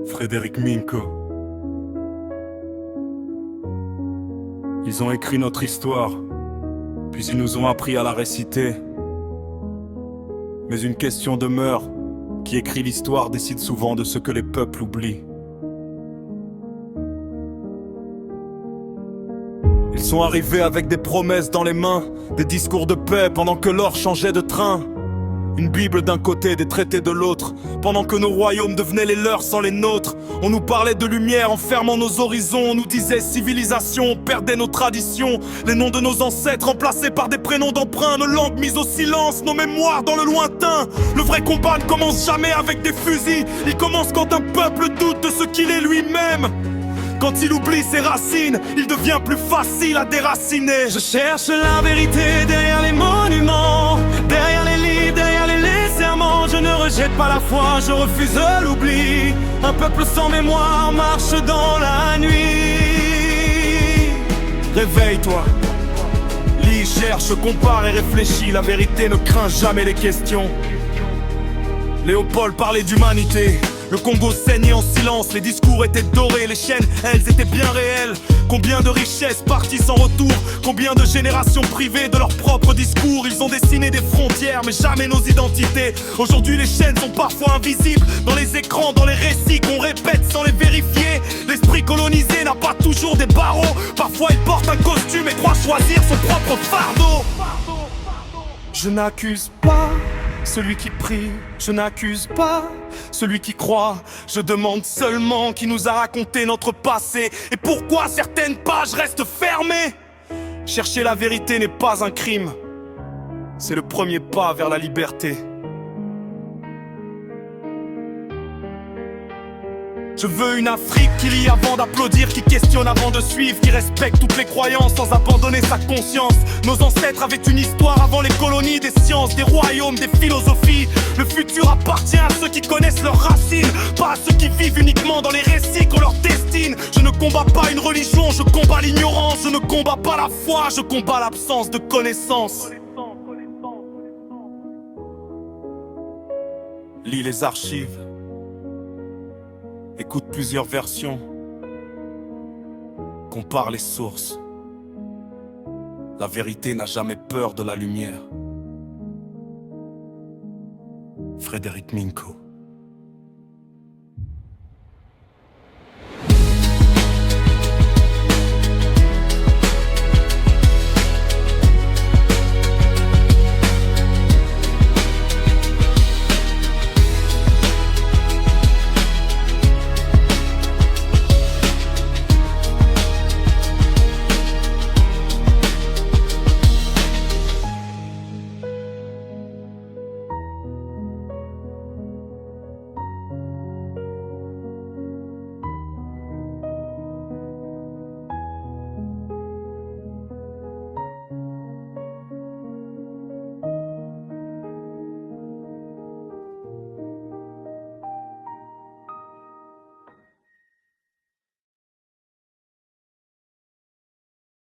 Frédéric Minko. Ils ont écrit notre histoire, puis ils nous ont appris à la réciter. Mais une question demeure, qui écrit l'histoire décide souvent de ce que les peuples oublient. Ils sont arrivés avec des promesses dans les mains, des discours de paix pendant que l'or changeait de train. Une Bible d'un côté, des traités de l'autre, pendant que nos royaumes devenaient les leurs sans les nôtres. On nous parlait de lumière en fermant nos horizons, on nous disait civilisation, on perdait nos traditions. Les noms de nos ancêtres remplacés par des prénoms d'emprunt, nos langues mises au silence, nos mémoires dans le lointain. Le vrai combat ne commence jamais avec des fusils, il commence quand un peuple doute de ce qu'il est lui-même. Quand il oublie ses racines, il devient plus facile à déraciner. Je cherche la vérité derrière les monuments, derrière les livres, derrière les serments. Je ne rejette pas la foi, je refuse l'oubli. Un peuple sans mémoire marche dans la nuit. Réveille-toi, lis, cherche, compare et réfléchis. La vérité ne craint jamais les questions. Léopold parlait d'humanité. Le Congo saignait en silence, les discours étaient dorés, les chaînes, elles étaient bien réelles. Combien de richesses parties sans retour, combien de générations privées de leurs propres discours. Ils ont dessiné des frontières, mais jamais nos identités. Aujourd'hui les chaînes sont parfois invisibles, dans les écrans, dans les récits qu'on répète sans les vérifier. L'esprit colonisé n'a pas toujours des barreaux, parfois il porte un costume et croit choisir son propre fardeau. Je n'accuse pas celui qui prie, je n'accuse pas celui qui croit. Je demande seulement qui nous a raconté notre passé et pourquoi certaines pages restent fermées. Chercher la vérité n'est pas un crime, c'est le premier pas vers la liberté. Je veux une Afrique qui lit avant d'applaudir, qui questionne avant de suivre, qui respecte toutes les croyances sans abandonner sa conscience. Nos ancêtres avaient une histoire avant les colonies, des sciences, des royaumes, des philosophies. Le futur appartient à ceux qui connaissent leurs racines, pas à ceux qui vivent uniquement dans les récits qu'on leur destine. Je ne combats pas une religion, je combats l'ignorance. Je ne combats pas la foi, je combats l'absence de connaissance. Lis les archives, écoute plusieurs versions, compare les sources. La vérité n'a jamais peur de la lumière. Frédéric Minko.